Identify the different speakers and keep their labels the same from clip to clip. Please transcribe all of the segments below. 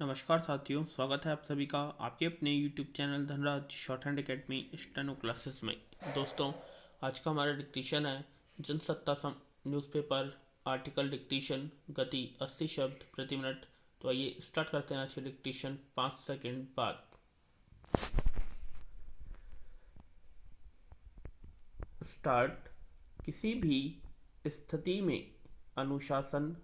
Speaker 1: नमस्कार साथियों, स्वागत है आप सभी का आपके अपने YouTube channel Dhanraj short hand academy steno classes में। दोस्तों, आज का हमारा डिक्टेशन है जनसत्ता न्यूज़पेपर आर्टिकल डिक्टेशन, गति 80 शब्द प्रति मिनट। तो आइए स्टार्ट करते हैं आज के डिक्टेशन 5 सेकंड बाद। स्टार्ट। किसी भी स्थिति में अनुशासन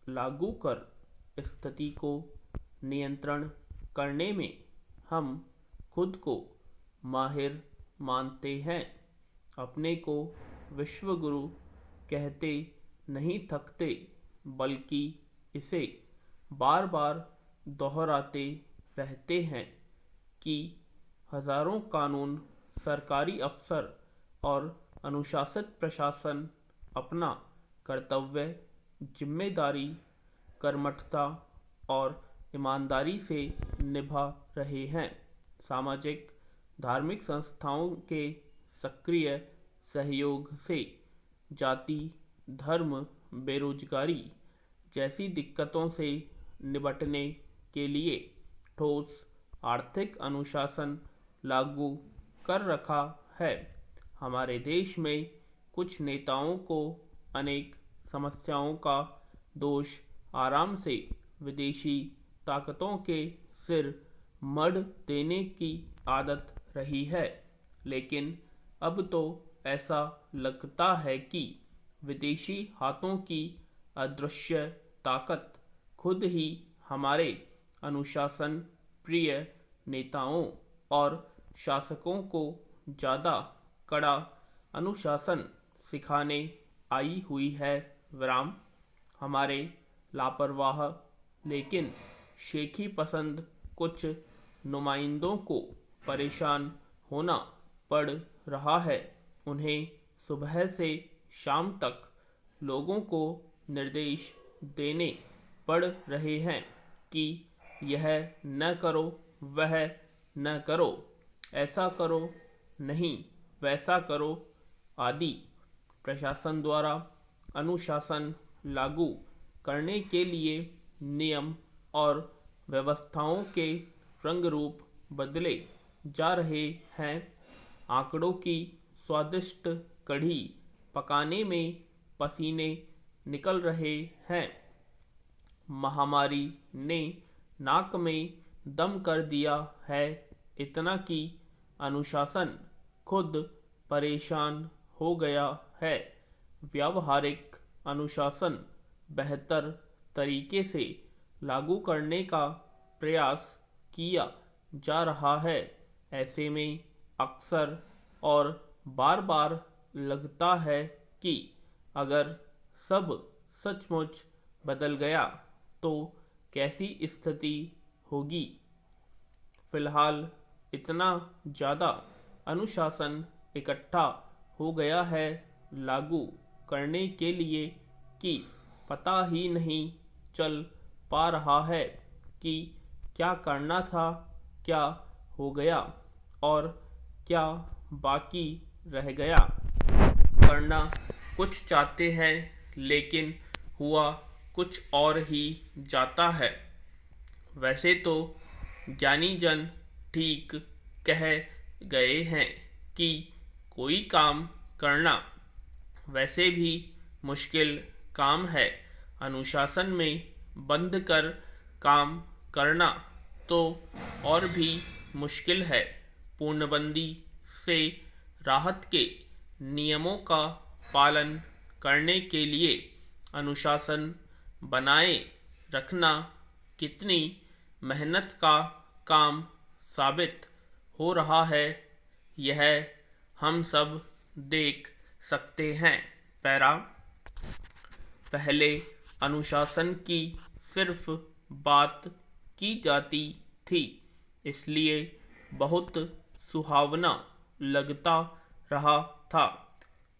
Speaker 1: लागू कर स्थिति को नियंत्रण करने में हम खुद को माहिर मानते हैं। अपने को विश्वगुरु कहते नहीं थकते, बल्कि इसे बार बार दोहराते रहते हैं कि हजारों कानून, सरकारी अफसर और अनुशासित प्रशासन अपना कर्तव्य जिम्मेदारी, कर्मठता और ईमानदारी से निभा रहे हैं। सामाजिक धार्मिक संस्थाओं के सक्रिय सहयोग से जाति, धर्म, बेरोजगारी जैसी दिक्कतों से निपटने के लिए ठोस आर्थिक अनुशासन लागू कर रखा है। हमारे देश में कुछ नेताओं को अनेक समस्याओं का दोष आराम से विदेशी ताकतों के सिर मढ़ देने की आदत रही है, लेकिन अब तो ऐसा लगता है कि विदेशी हाथों की अदृश्य ताकत खुद ही हमारे अनुशासन प्रिय नेताओं और शासकों को ज़्यादा कड़ा अनुशासन सिखाने आई हुई है। विराम। हमारे लापरवाह लेकिन शेखी पसंद कुछ नुमाइंदों को परेशान होना पड़ रहा है। उन्हें सुबह से शाम तक लोगों को निर्देश देने पड़ रहे हैं कि यह न करो, वह न करो, ऐसा करो नहीं, वैसा करो आदि। प्रशासन द्वारा अनुशासन लागू करने के लिए नियम और व्यवस्थाओं के रंग रूप बदले जा रहे हैं। आंकड़ों की स्वादिष्ट कढ़ी पकाने में पसीने निकल रहे हैं। महामारी ने नाक में दम कर दिया है, इतना कि अनुशासन खुद परेशान हो गया है। व्यावहारिक अनुशासन बेहतर तरीके से लागू करने का प्रयास किया जा रहा है। ऐसे में अक्सर और बार बार लगता है कि अगर सब सचमुच बदल गया तो कैसी स्थिति होगी। फिलहाल इतना ज़्यादा अनुशासन इकट्ठा हो गया है लागू करने के लिए कि पता ही नहीं चल पा रहा है कि क्या करना था, क्या हो गया और क्या बाकी रह गया। करना कुछ चाहते हैं, लेकिन हुआ कुछ और ही जाता है। वैसे तो ज्ञानी जन ठीक कह गए हैं कि कोई काम करना वैसे भी मुश्किल काम है, अनुशासन में बंध कर काम करना तो और भी मुश्किल है। पूर्णबंदी से राहत के नियमों का पालन करने के लिए अनुशासन बनाए रखना कितनी मेहनत का काम साबित हो रहा है, यह हम सब देख सकते हैं। पैरा। पहले अनुशासन की सिर्फ बात की जाती थी, इसलिए बहुत सुहावना लगता रहा था।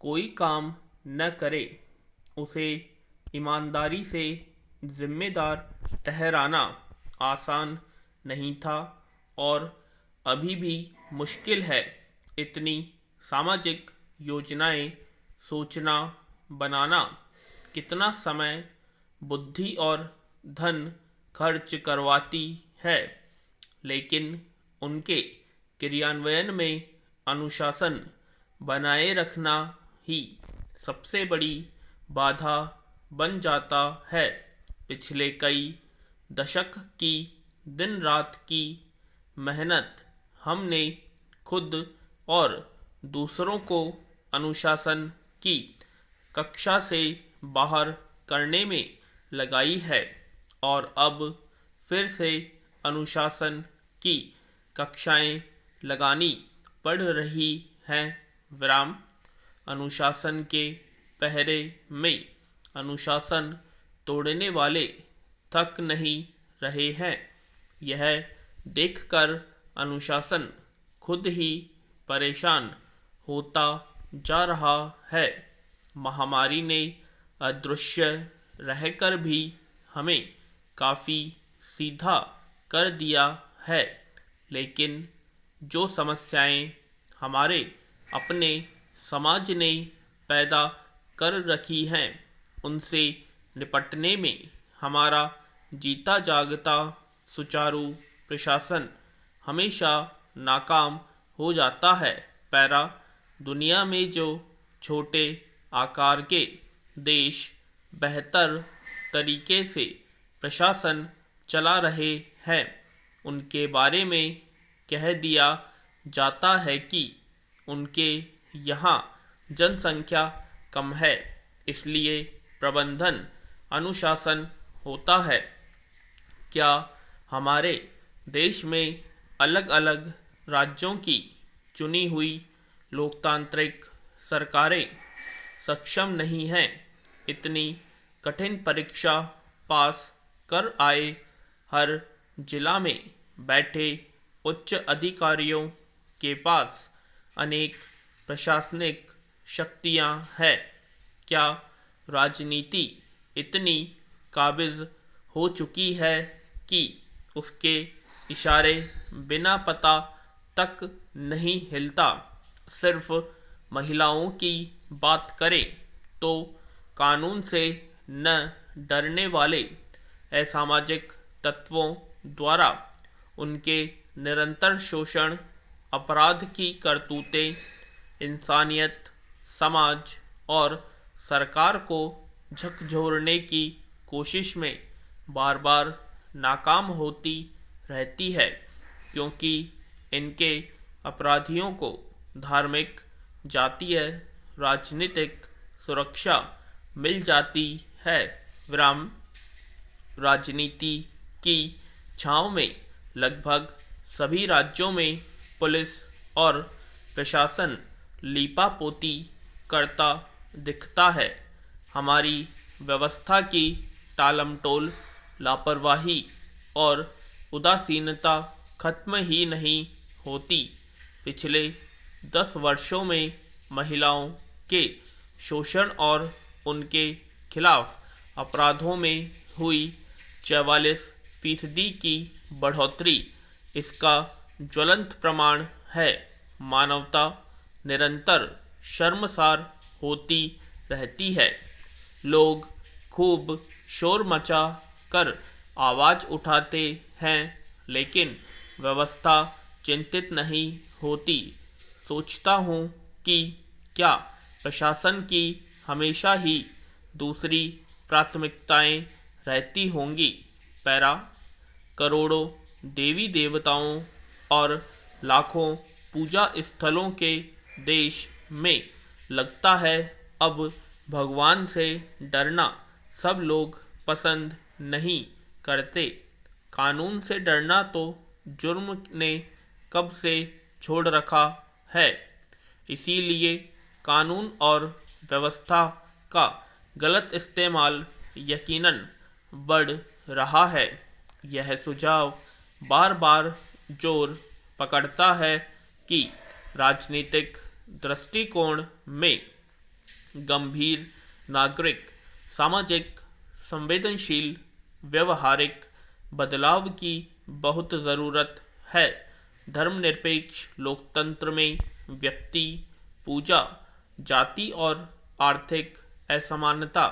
Speaker 1: कोई काम न करे, उसे ईमानदारी से जिम्मेदार ठहराना आसान नहीं था और अभी भी मुश्किल है। इतनी सामाजिक योजनाएं सोचना, बनाना कितना समय, बुद्धि और धन खर्च करवाती है, लेकिन उनके क्रियान्वयन में अनुशासन बनाए रखना ही सबसे बड़ी बाधा बन जाता है। पिछले कई दशक की दिन रात की मेहनत हमने खुद और दूसरों को अनुशासन की कक्षा से बाहर करने में लगाई है, और अब फिर से अनुशासन की कक्षाएं लगानी पड़ रही हैं। विराम। अनुशासन के पहरे में अनुशासन तोड़ने वाले थक नहीं रहे हैं। यह देखकर अनुशासन खुद ही परेशान होता जा रहा है। महामारी ने अदृश्य रहकर भी हमें काफ़ी सीधा कर दिया है, लेकिन जो समस्याएं हमारे अपने समाज ने पैदा कर रखी हैं, उनसे निपटने में हमारा जीता जागता सुचारू प्रशासन हमेशा नाकाम हो जाता है। पैरा। दुनिया में जो छोटे आकार के देश बेहतर तरीके से प्रशासन चला रहे हैं, उनके बारे में कह दिया जाता है कि उनके यहाँ जनसंख्या कम है, इसलिए प्रबंधन अनुशासन होता है। क्या हमारे देश में अलग अलग राज्यों की चुनी हुई लोकतांत्रिक सरकारें सक्षम नहीं हैं इतनी कठिन परीक्षा पास कर आए हर जिला में बैठे उच्च अधिकारियों के पास अनेक प्रशासनिक शक्तियां हैं? क्या राजनीति इतनी काबिज हो चुकी है कि उसके इशारे बिना पता तक नहीं हिलता? सिर्फ महिलाओं की बात करें तो कानून से न डरने वाले असामाजिक तत्वों द्वारा उनके निरंतर शोषण, अपराध की करतूतें इंसानियत, समाज और सरकार को झकझोरने की कोशिश में बार बार नाकाम होती रहती है, क्योंकि इनके अपराधियों को धार्मिक, जातीय, राजनीतिक सुरक्षा मिल जाती है। विराम। राजनीति की छांव में लगभग सभी राज्यों में पुलिस और प्रशासन लीपापोती करता दिखता है। हमारी व्यवस्था की टालमटोल, लापरवाही और उदासीनता खत्म ही नहीं होती। पिछले 10 वर्षों में महिलाओं के शोषण और उनके खिलाफ अपराधों में हुई 44% की बढ़ोतरी इसका ज्वलंत प्रमाण है। मानवता निरंतर शर्मसार होती रहती है। लोग खूब शोर मचा कर आवाज़ उठाते हैं, लेकिन व्यवस्था चिंतित नहीं होती। सोचता हूँ कि क्या प्रशासन की हमेशा ही दूसरी प्राथमिकताएं रहती होंगी? पैरा। करोड़ों देवी देवताओं और लाखों पूजा स्थलों के देश में लगता है अब भगवान से डरना सब लोग पसंद नहीं करते। कानून से डरना तो जुर्म ने कब से छोड़ रखा है, इसीलिए कानून और व्यवस्था का गलत इस्तेमाल यकीनन बढ़ रहा है। यह सुझाव बार बार जोर पकड़ता है कि राजनीतिक दृष्टिकोण में गंभीर नागरिक, सामाजिक, संवेदनशील, व्यवहारिक बदलाव की बहुत ज़रूरत है। धर्मनिरपेक्ष लोकतंत्र में व्यक्ति, पूजा, जाति और आर्थिक असमानता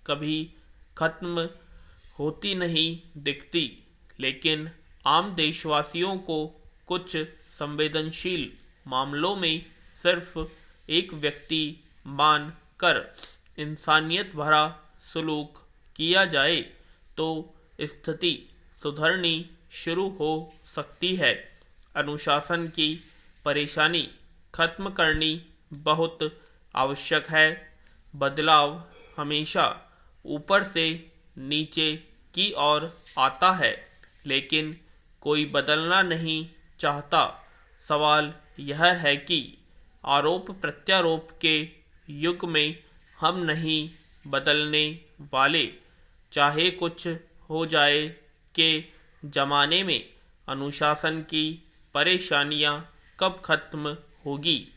Speaker 1: कभी खत्म होती नहीं दिखती, लेकिन आम देशवासियों को कुछ संवेदनशील मामलों में सिर्फ एक व्यक्ति मान कर इंसानियत भरा सलूक किया जाए तो स्थिति सुधरनी शुरू हो सकती है। अनुशासन की परेशानी खत्म करनी बहुत आवश्यक है। बदलाव हमेशा ऊपर से नीचे की ओर आता है, लेकिन कोई बदलना नहीं चाहता। सवाल यह है कि आरोप प्रत्यारोप के युग में हम नहीं बदलने वाले। चाहे कुछ हो जाए के जमाने में अनुशासन की परेशानियां कब खत्म होगी,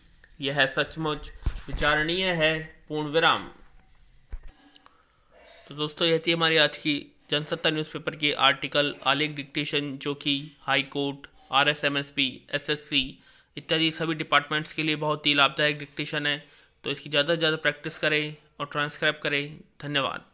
Speaker 1: यह सचमुच विचारणीय है। पूर्ण विराम। तो दोस्तों, यह थी हमारी आज की जनसत्ता न्यूज़पेपर की आर्टिकल आलेख डिक्टेशन, जो कि हाई कोर्ट, RSMSB, SSC इत्यादि सभी डिपार्टमेंट्स के लिए बहुत ही लाभदायक डिक्टेशन है। तो इसकी ज़्यादा से ज़्यादा प्रैक्टिस करें और ट्रांसक्राइब करें। धन्यवाद।